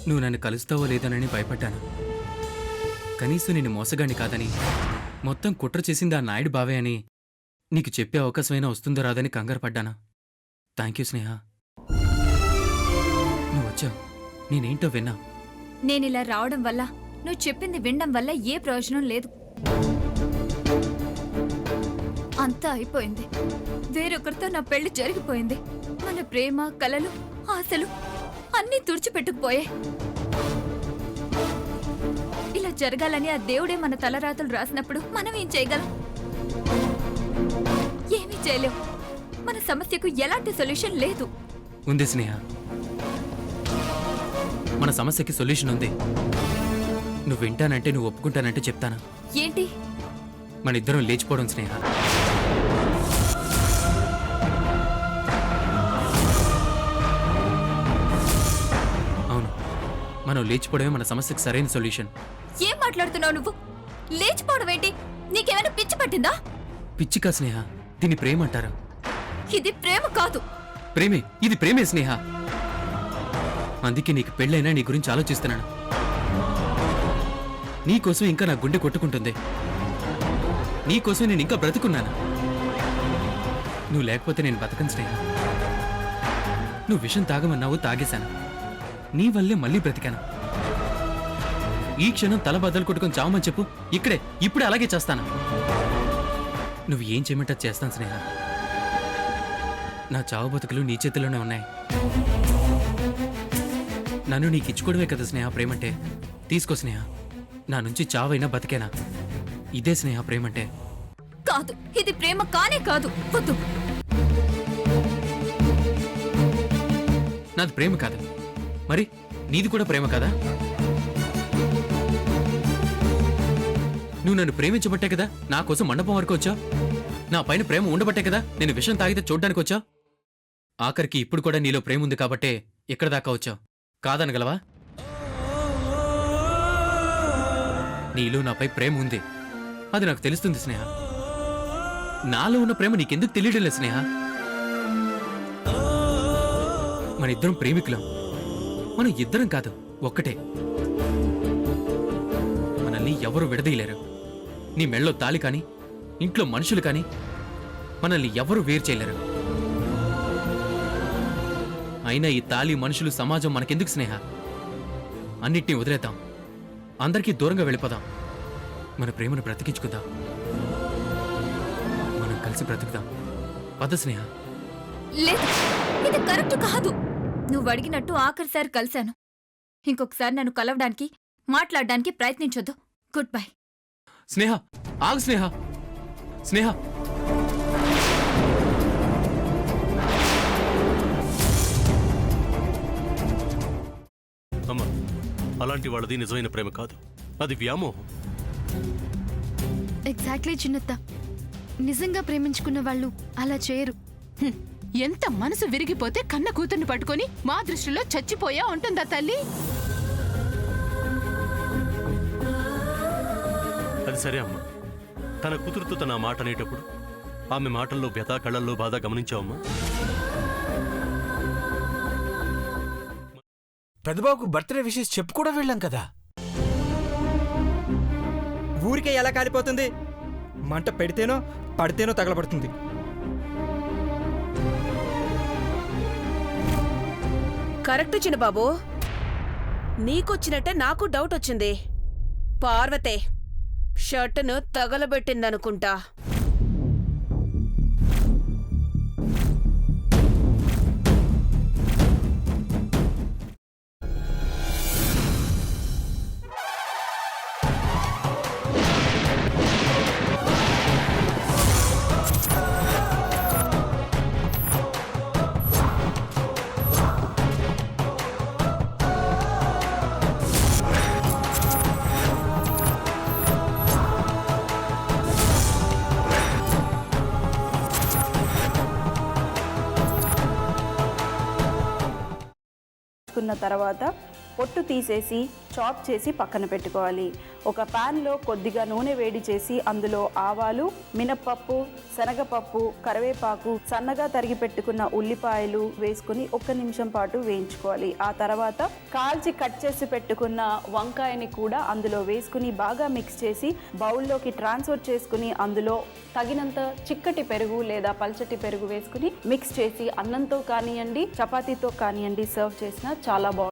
నువ్వు నన్ను కలుస్తావో లేదోనని భయపడ్డాను. కనీసం నేను మోసగాని కాదని, మొత్తం కుట్ర చేసింది ఆ నాయుడు బావే అని నీకు చెప్పే అవకాశమైనా వస్తుందో రాదని కంగారు పడ్డాను. థ్యాంక్ యూ స్నేహ. నువ్వు వచ్చావు, నేనేంటో విన్నా. నేనిలా రావడం వల్ల, నువ్వు చెప్పింది వినడం వల్ల ఏ ప్రయోజనం లేదు. అంతా అయిపోయింది. వేరొకరితో నా పెళ్లి జరిగిపోయింది. మన ప్రేమ, కలలు, ఆశలు అన్నీ తుడిచిపెట్టుకుపోయాయి. ఇలా జరగాలని ఆ దేవుడే మన తలరాతలు రాసినప్పుడు మనం ఏం చేయగలం? ఏమీ చేయలేం. మన సమస్యకు ఎలాంటి సొల్యూషన్ లేదు. ఉంది స్నేహ, మన సమస్యకి సొల్యూషన్ ఉంది. నువ్వు వింటానంటే, నువ్వు ఒప్పుకుంటానంటే చెప్తాను. ఏంటి? మన ఇద్దరం లేచిపోవడం స్నేహ. అవును, మనం లేచిపోవడమే మన సమస్యకి సరైన సొల్యూషన్. ఏం మాట్లాడుతున్నావు నువ్వు? లేచిపోవడం ఏంటి? నీకేమైనా పిచ్చి పట్టిందా? పిచ్చికా స్నేహ, దీన్ని ప్రేమ అంటారా? ఇది ప్రేమ కాదు. ప్రేమే, ఇది ప్రేమే స్నేహ. అందుకే నీకు పెళ్ళైనా నీ గురించి ఆలోచిస్తున్నాను. నీకోసం ఇంకా నా గుండె కొట్టుకుంటుంది. నీకోసం నేను ఇంకా బ్రతుకున్నాను. నువ్వు లేకపోతే నేను బతకను స్నేహ. నువ్వు విషం తాగమన్నావు, తాగేశాను. నీ వల్లే మళ్ళీ బ్రతికాను. ఈ క్షణం తల బద్దలు కొట్టుకొని చావమని చెప్పు, ఇక్కడే ఇప్పుడే అలాగే చేస్తాను. నువ్వు ఏం చేయమంటే చేస్తాను స్నేహ. నా చావు బతుకులు నీ చేతిలోనే ఉన్నాయి. నన్ను నీకు ఇచ్చుకోవడమే కదా స్నేహ ప్రేమంటే. తీసుకో స్నేహ, నా నుంచి చావైనా బతికేనా. ఇదే స్నేహ ప్రేమంటే. కాదు, ఇది ప్రేమ కానే కాదు. వద్దు. నాది ప్రేమ కాదు, మరి నీది కూడా ప్రేమ కాదా? నువ్వు నన్ను ప్రేమించబట్టే కదా నా కోసం మండపం వరకు వచ్చావు. నా పైన ప్రేమ ఉండబట్టే కదా నేను విషయం తాగితే చూడ్డానికి వచ్చావు. ఆఖరికి ఇప్పుడు కూడా నీలో ప్రేమ ఉంది కాబట్టే ఇక్కడ దాకా వచ్చావు. కాదనగలవా? నీలో నాపై ప్రేమ ఉంది, అది నాకు తెలుస్తుంది స్నేహ. నాలో ఉన్న ప్రేమ నీకెందుకు తెలియడం లేదు స్నేహ? మన ఇద్దరం ప్రేమికులం. మనం ఇద్దరం కాదు, ఒక్కటే. మనల్ని ఎవరు విడదీయలేరు. నీ మెళ్ళో తాళి కాని, ఇంట్లో మనుషులు కాని మనల్ని ఎవరు వేరు చేయలేరు. అయినా ఈ తాళి, మనుషులు, సమాజం మనకెందుకు స్నేహ? అన్నిటినీ వదిలేద్దాం, అందరికీ దూరంగా వెళ్ళిపోదాం. మన ప్రేమను బ్రతికించుకుందాం. మనం కలిసి బ్రతుకుదాం. పద స్నేహ. లేదు, ఇది కరెక్ట్ కాదు. నువ్వు అడిగినట్టు ఆఖరిసారి కలిశాను. ఇంకొకసారి నన్ను కలవడానికి, మాట్లాడడానికి ప్రయత్నించొద్దు. Good bye. స్నేహ, ఆగు స్నేహ. స్నేహ, అమ్మా, అలాంటి వాళ్ళది నిజమైన ప్రేమ కాదు, అది వ్యామోహం. ఎగ్జాక్ట్లీ చిన్నత్త. నిజంగా ప్రేమించుకున్న వాళ్ళు అలా చేయరు. ఎంత మనసు విరిగిపోతే కన్న కూతుర్ని పట్టుకొని మా దృష్టిలో చచ్చిపోయా ఉంటుందా తల్లి? అది సరే అమ్మా, తన కూతురుతో తన మాట అనేటప్పుడు ఆమె మాటల్లో వ్యథ, కళ్ళల్లో బాధ గమనించావమ్మా? పెద్దబాబుకు బర్త్డే విషెస్ చెప్పు కూడా వెళ్ళాం కదా. ఊరికే ఎలా కాలిపోతుంది? మంట పెడితేనో పడితేనో తగలబడుతుంది. కరెక్ట్ చిన్నబాబు, నీకొచ్చినట్టే నాకు డౌట్ వచ్చింది. పార్వతే షర్టును తగలబెట్టిందనుకుంటా. కున్న తర్వాత పొట్టు తీసేసి చాప్ చేసి పక్కన పెట్టుకోవాలి. ఒక పాన్లో కొద్దిగా నూనె వేడి చేసి అందులో ఆవాలు, మినప్పప్పు, శనగపప్పు, కరివేపాకు, సన్నగా తరిగి పెట్టుకున్న ఉల్లిపాయలు వేసుకుని 1 నిమిషం పాటు వేయించుకోవాలి. ఆ తర్వాత కాల్చి కట్ చేసి పెట్టుకున్న వంకాయని కూడా అందులో వేసుకుని బాగా మిక్స్ చేసి బౌల్లోకి ట్రాన్స్ఫర్ చేసుకుని అందులో తగినంత చిక్కటి పెరుగు లేదా పల్చటి పెరుగు వేసుకుని మిక్స్ చేసి అన్నంతో కానివ్వండి, చపాతీతో కానివ్వండి సర్వ్ చేసినా చాలా బాగుంటుంది.